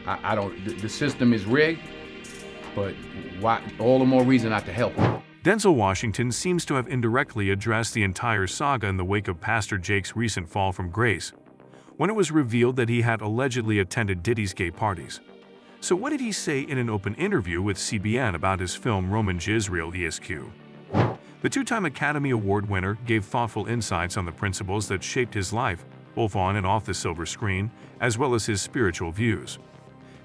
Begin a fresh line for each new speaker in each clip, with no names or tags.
I don't, the system is rigged, but why, all the more reason not to help him.
Denzel Washington seems to have indirectly addressed the entire saga in the wake of Pastor Jake's recent fall from grace, when it was revealed that he had allegedly attended Diddy's gay parties. So what did he say in an open interview with CBN about his film Roman Jezreel Esq? The two-time Academy Award winner gave thoughtful insights on the principles that shaped his life, both on and off the silver screen, as well as his spiritual views.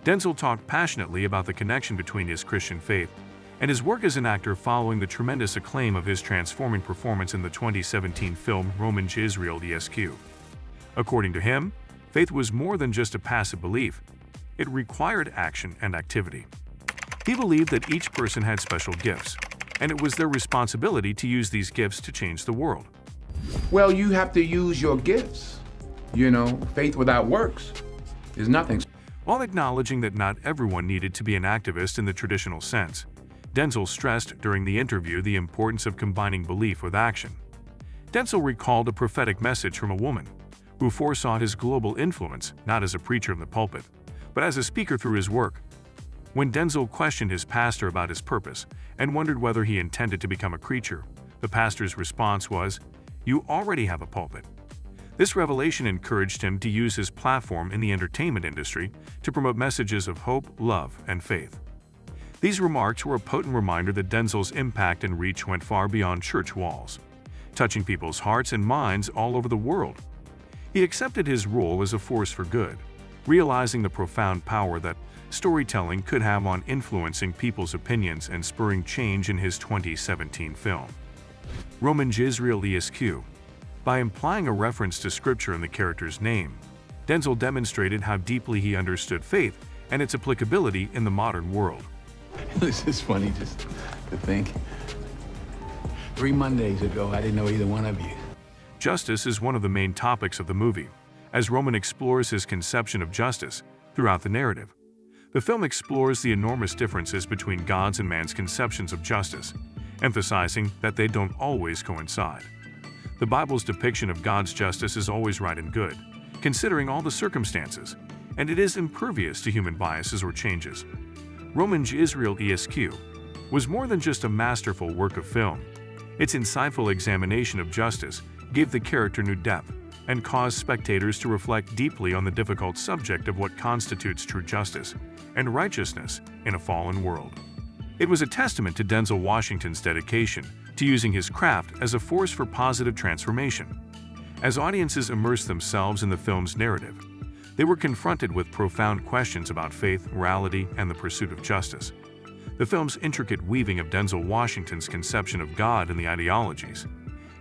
Denzel talked passionately about the connection between his Christian faith and his work as an actor following the tremendous acclaim of his transforming performance in the 2017 film Roman Jezreel Esq. According to him, faith was more than just a passive belief. It required action and activity. He believed that each person had special gifts, and it was their responsibility to use these gifts to change the world.
Well, you have to use your gifts. You know, faith without works is nothing.
While acknowledging that not everyone needed to be an activist in the traditional sense, Denzel stressed during the interview the importance of combining belief with action. Denzel recalled a prophetic message from a woman who foresaw his global influence not as a preacher in the pulpit, but as a speaker through his work. When Denzel questioned his pastor about his purpose and wondered whether he intended to become a preacher, the pastor's response was, "You already have a pulpit." This revelation encouraged him to use his platform in the entertainment industry to promote messages of hope, love, and faith. These remarks were a potent reminder that Denzel's impact and reach went far beyond church walls, touching people's hearts and minds all over the world. He accepted his role as a force for good, realizing the profound power that storytelling could have on influencing people's opinions and spurring change in his 2017 film, Roman Jezreel Esq. By implying a reference to scripture in the character's name, Denzel demonstrated how deeply he understood faith and its applicability in the modern world.
This is funny just to think. 3 Mondays ago, I didn't know either one of you.
Justice is one of the main topics of the movie, as Roman explores his conception of justice throughout the narrative. The film explores the enormous differences between God's and man's conceptions of justice, emphasizing that they don't always coincide. The Bible's depiction of God's justice is always right and good, considering all the circumstances, and it is impervious to human biases or changes. Roman Jezreel Esq. was more than just a masterful work of film. Its insightful examination of justice gave the character new depth and caused spectators to reflect deeply on the difficult subject of what constitutes true justice and righteousness in a fallen world. It was a testament to Denzel Washington's dedication to using his craft as a force for positive transformation. As audiences immersed themselves in the film's narrative, they were confronted with profound questions about faith, morality, and the pursuit of justice. The film's intricate weaving of Denzel Washington's conception of God and the ideologies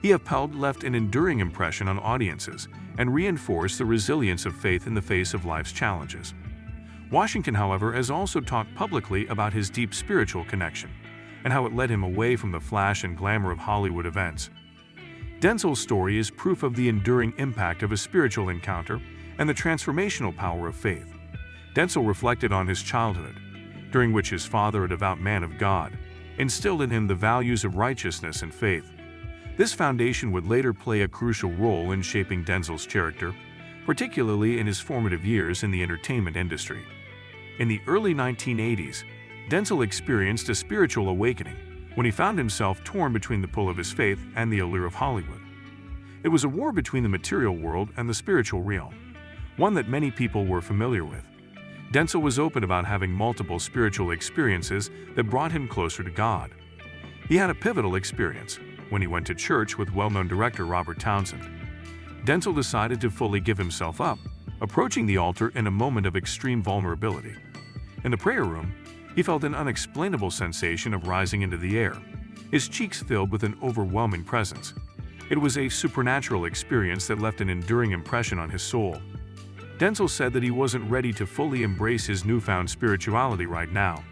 he upheld left an enduring impression on audiences and reinforced the resilience of faith in the face of life's challenges. Washington, however, has also talked publicly about his deep spiritual connection and how it led him away from the flash and glamour of Hollywood events. Denzel's story is proof of the enduring impact of a spiritual encounter and the transformational power of faith. Denzel reflected on his childhood, during which his father, a devout man of God, instilled in him the values of righteousness and faith. This foundation would later play a crucial role in shaping Denzel's character, particularly in his formative years in the entertainment industry. In the early 1980s, Denzel experienced a spiritual awakening when he found himself torn between the pull of his faith and the allure of Hollywood. It was a war between the material world and the spiritual realm, one that many people were familiar with. Denzel was open about having multiple spiritual experiences that brought him closer to God. He had a pivotal experience when he went to church with well-known director Robert Townsend. Denzel decided to fully give himself up, approaching the altar in a moment of extreme vulnerability. In the prayer room, he felt an unexplainable sensation of rising into the air, his cheeks filled with an overwhelming presence. It was a supernatural experience that left an enduring impression on his soul. Denzel said that he wasn't ready to fully embrace his newfound spirituality right now.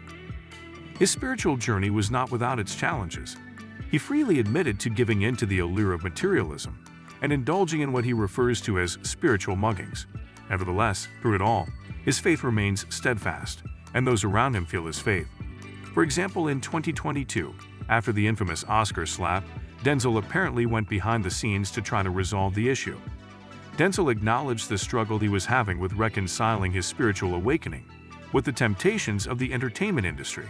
His spiritual journey was not without its challenges. He freely admitted to giving in to the allure of materialism and indulging in what he refers to as spiritual muggings. Nevertheless, through it all, his faith remains steadfast, and those around him feel his faith. For example, in 2022, after the infamous Oscar slap, Denzel apparently went behind the scenes to try to resolve the issue. Denzel acknowledged the struggle he was having with reconciling his spiritual awakening, with the temptations of the entertainment industry.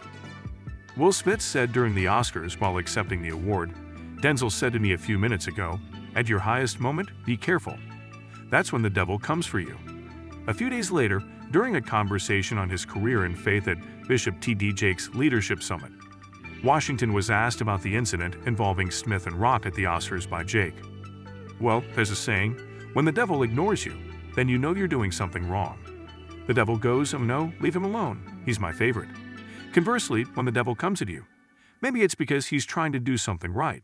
Will Smith said during the Oscars while accepting the award, "Denzel said to me a few minutes ago, 'At your highest moment, be careful. That's when the devil comes for you.'" A few days later, during a conversation on his career in faith at Bishop TD Jakes' Leadership Summit, Washington was asked about the incident involving Smith and Rock at the Oscars by Jake. "Well, there's a saying, when the devil ignores you, then you know you're doing something wrong. The devil goes, 'Oh no, leave him alone. He's my favorite.' Conversely, when the devil comes at you, maybe it's because he's trying to do something right.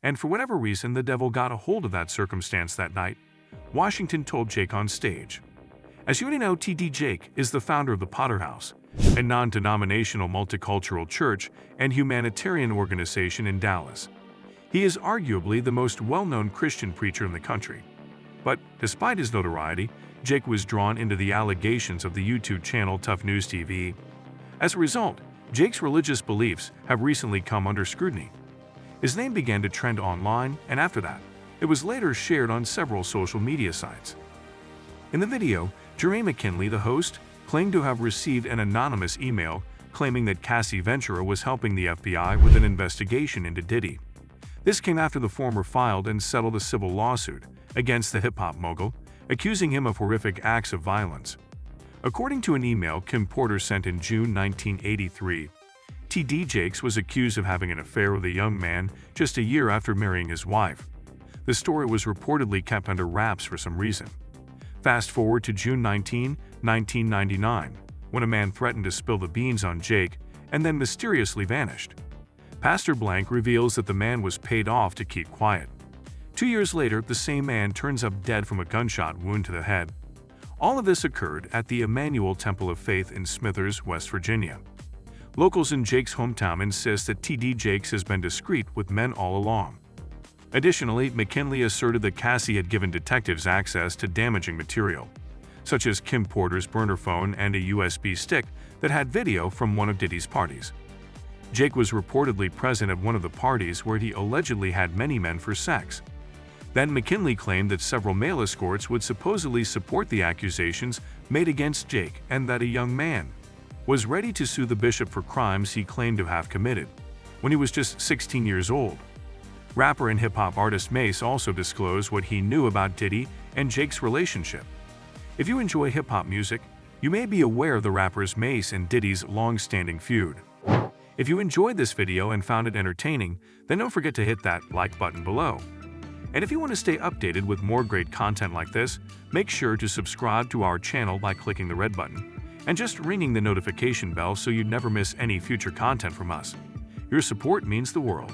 And for whatever reason, the devil got a hold of that circumstance that night," Washington told Jake on stage. As you already know, TD Jake is the founder of the Potter House, a non-denominational multicultural church and humanitarian organization in Dallas. He is arguably the most well-known Christian preacher in the country. But despite his notoriety, Jake was drawn into the allegations of the YouTube channel Tough News TV. As a result, Jake's religious beliefs have recently come under scrutiny. His name began to trend online, and after that, it was later shared on several social media sites. In the video, Jermaine McKinley, the host, claimed to have received an anonymous email claiming that Cassie Ventura was helping the FBI with an investigation into Diddy. This came after the former filed and settled a civil lawsuit against the hip-hop mogul, accusing him of horrific acts of violence. According to an email Kim Porter sent in June 1983, TD Jakes was accused of having an affair with a young man just a year after marrying his wife. The story was reportedly kept under wraps for some reason. Fast forward to June 19, 1999, when a man threatened to spill the beans on Jake and then mysteriously vanished. Pastor Blank reveals that the man was paid off to keep quiet. 2 years later, the same man turns up dead from a gunshot wound to the head. All of this occurred at the Emmanuel Temple of Faith in Smithers, West Virginia. Locals in Jake's hometown insist that TD Jakes has been discreet with men all along. Additionally, McKinley asserted that Cassie had given detectives access to damaging material, such as Kim Porter's burner phone and a USB stick that had video from one of Diddy's parties. Jake was reportedly present at one of the parties where he allegedly had many men for sex. Then McKinley claimed that several male escorts would supposedly support the accusations made against Jake and that a young man was ready to sue the bishop for crimes he claimed to have committed when he was just 16 years old. Rapper and hip-hop artist Mace also disclosed what he knew about Diddy and Jake's relationship. If you enjoy hip-hop music, you may be aware of the rappers Mace and Diddy's long-standing feud. If you enjoyed this video and found it entertaining, then don't forget to hit that like button below. And if you want to stay updated with more great content like this, make sure to subscribe to our channel by clicking the red button and just ringing the notification bell so you never miss any future content from us. Your support means the world.